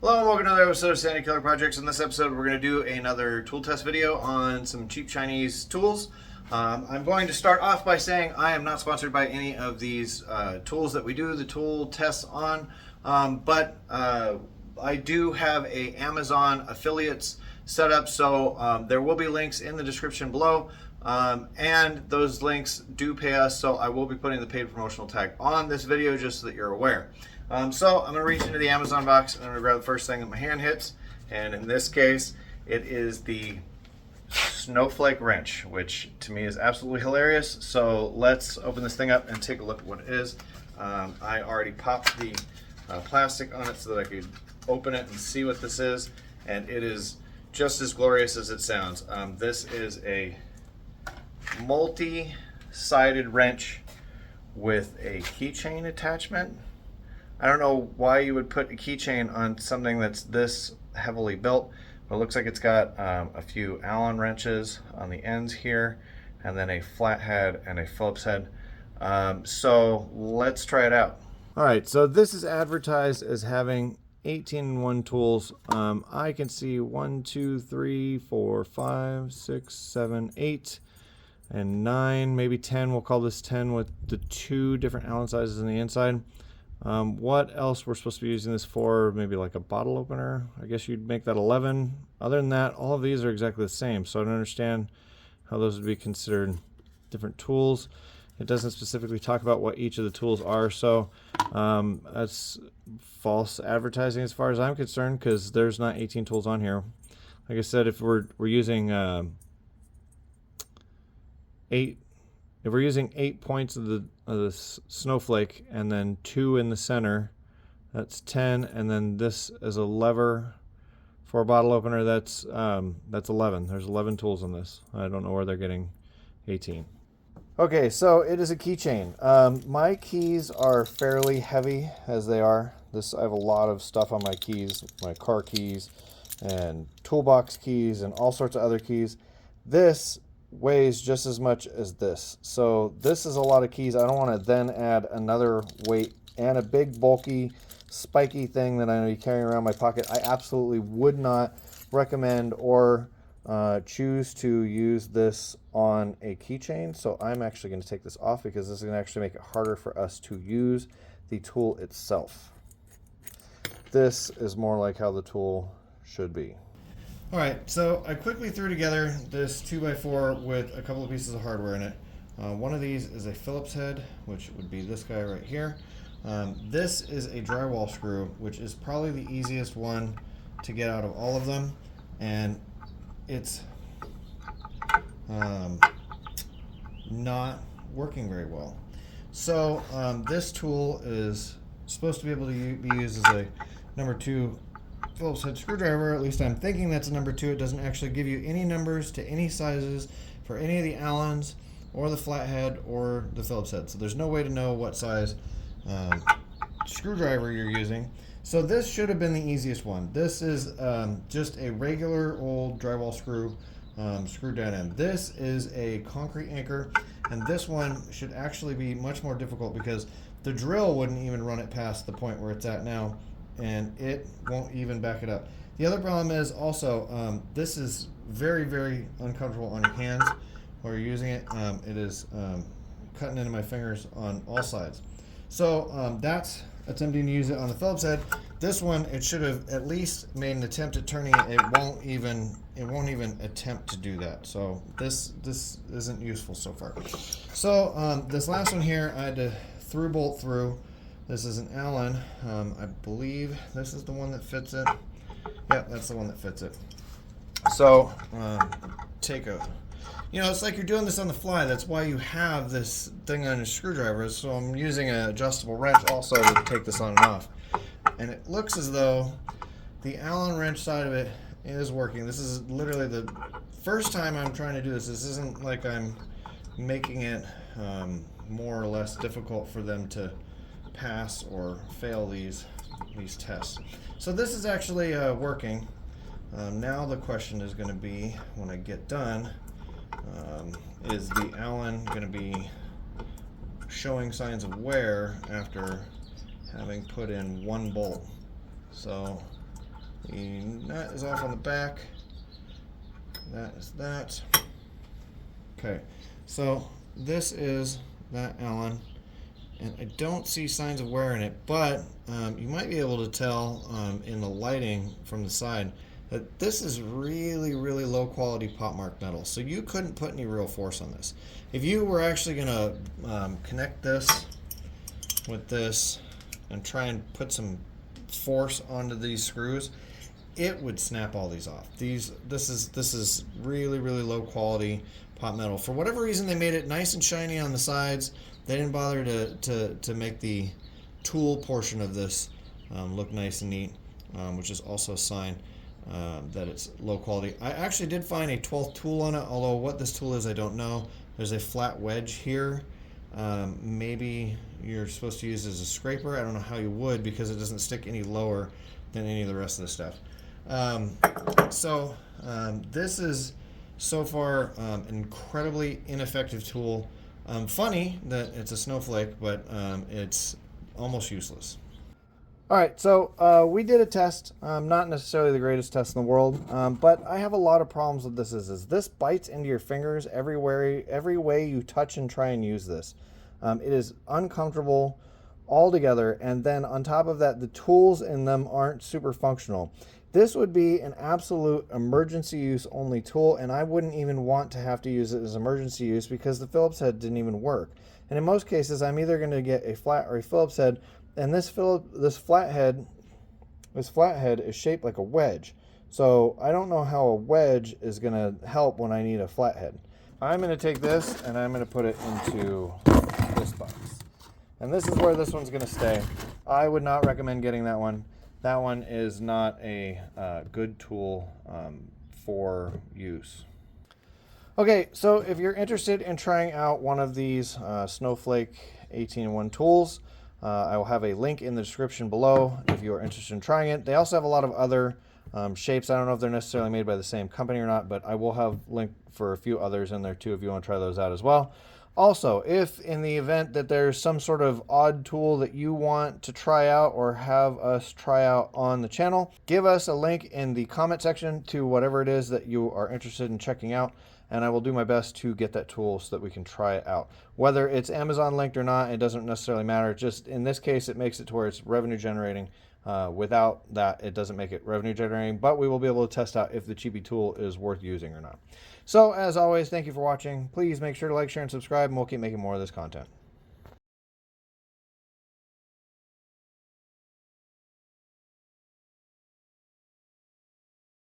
Hello and welcome to another episode of Sandy Killer Projects. In this episode, we're going to do another tool test video on some cheap Chinese tools. I'm going to start off by saying I am not sponsored by any of these tools that we do the tool tests on, but I do have a Amazon affiliates set up, so there will be links in the description below, and those links do pay us, so I will be putting the paid promotional tag on this video just so that you're aware. So I'm going to reach into the Amazon box and I'm going to grab the first thing that my hand hits, and in this case it is the Snowflake wrench, which to me is absolutely hilarious. So let's open this thing up and take a look at what it is. I already popped the plastic on it so that I could open it and see what this is, and it is just as glorious as it sounds. This is a multi-sided wrench with a keychain attachment. I don't know why you would put a keychain on something that's this heavily built, but it looks like it's got a few Allen wrenches on the ends here, and then a flat head and a Phillips head. So let's try it out. All right, so this is advertised as having 18-in-1 tools. I can see 1, 2, 3, 4, 5, 6, 7, 8, and 9, maybe 10. We'll call this 10 with the 2 different Allen sizes on the inside. What else we're supposed to be using this for? Maybe like a bottle opener. I guess you'd make that 11. Other than that, all of these are exactly the same, so I don't understand how those would be considered different tools. It doesn't specifically talk about what each of the tools are, so that's false advertising as far as I'm concerned, because there's not 18 tools on here. Like I said, if we're using 8 points of the Snowflake and then 2 in the center, that's 10, and then this is a lever for a bottle opener, that's 11. There's 11 tools on this. I don't know where they're getting 18. Okay, so it is a keychain. My keys are fairly heavy as they are. I have a lot of stuff on my keys, my car keys and toolbox keys and all sorts of other keys. This weighs just as much as this, so this is a lot of keys. I don't want to then add another weight and a big bulky spiky thing that I'm going to be carrying around my pocket. I absolutely would not recommend or choose to use this on a keychain, so I'm actually going to take this off because this is going to actually make it harder for us to use the tool itself. This is more like how the tool should be. All right, so I quickly threw together this 2x4 with a couple of pieces of hardware in it. One of these is a Phillips head, which would be this guy right here. This is a drywall screw, which is probably the easiest one to get out of all of them, and it's not working very well. So this tool is supposed to be able to be used as a number 2 Phillips head screwdriver. At least I'm thinking that's a number 2. It doesn't actually give you any numbers to any sizes for any of the Allens or the flathead or the Phillips head, so there's no way to know what size screwdriver you're using. So this should have been the easiest one. This is just a regular old drywall screw screwed down in. This is a concrete anchor, and this one should actually be much more difficult because the drill wouldn't even run it past the point where it's at now, and it won't even back it up. The other problem is also this is very, very uncomfortable on your hands while you're using it. It is cutting into my fingers on all sides. So that's attempting to use it on the Phillips head. This one, it should have at least made an attempt at turning it. It won't even attempt to do that. So this isn't useful so far. So this last one here, I had to through bolt through. This is an Allen. I believe this is the one that fits it. Yeah, that's the one that fits it. So it's like you're doing this on the fly. That's why you have this thing on your screwdriver. So I'm using an adjustable wrench also to take this on and off. And it looks as though the Allen wrench side of it is working. This is literally the first time I'm trying to do this. This isn't like I'm making it more or less difficult for them to pass or fail these tests. So this is actually working. Now the question is going to be, when I get done, is the Allen going to be showing signs of wear after having put in one bolt? So The nut is off on the back. That is that. Okay, so this is that Allen, and I don't see signs of wear in it, but you might be able to tell in the lighting from the side that this is really, really low quality pot mark metal. So you couldn't put any real force on this. If you were actually gonna connect this with this and try and put some force onto these screws, it would snap all these off. This is really, really low quality pot metal. For whatever reason, they made it nice and shiny on the sides. They didn't bother to make the tool portion of this look nice and neat, which is also a sign that it's low quality. I actually did find a 12th tool on it, although what this tool is I don't know. There's a flat wedge here. Maybe you're supposed to use it as a scraper. I don't know how you would, because it doesn't stick any lower than any of the rest of the stuff. This is so far an incredibly ineffective tool. Funny that it's a Snowflake, but it's almost useless. All right, so we did a test, not necessarily the greatest test in the world, but I have a lot of problems with this. This bites into your fingers every way you touch and try and use this. It is uncomfortable altogether, and then on top of that, the tools in them aren't super functional. This would be an absolute emergency use only tool, and I wouldn't even want to have to use it as emergency use because the Phillips head didn't even work. And in most cases, I'm either going to get a flat or a Phillips head, and this flathead is shaped like a wedge. So I don't know how a wedge is going to help when I need a flathead. I'm going to take this and I'm going to put it into this box. And this is where this one's going to stay. I would not recommend getting that one. That one is not a good tool for use. Okay, so if you're interested in trying out one of these Snowflake 18-in-1 tools, I will have a link in the description below if you are interested in trying it. They also have a lot of other shapes. I don't know if they're necessarily made by the same company or not, but I will have link for a few others in there too if you want to try those out as well. Also, if in the event that there's some sort of odd tool that you want to try out or have us try out on the channel, give us a link in the comment section to whatever it is that you are interested in checking out, and I will do my best to get that tool so that we can try it out. Whether it's Amazon linked or not, it doesn't necessarily matter. Just in this case, it makes it to where it's revenue generating. Without that, it doesn't make it revenue generating, but we will be able to test out if the cheapy tool is worth using or not. So as always, thank you for watching. Please make sure to like, share, and subscribe, and we'll keep making more of this content.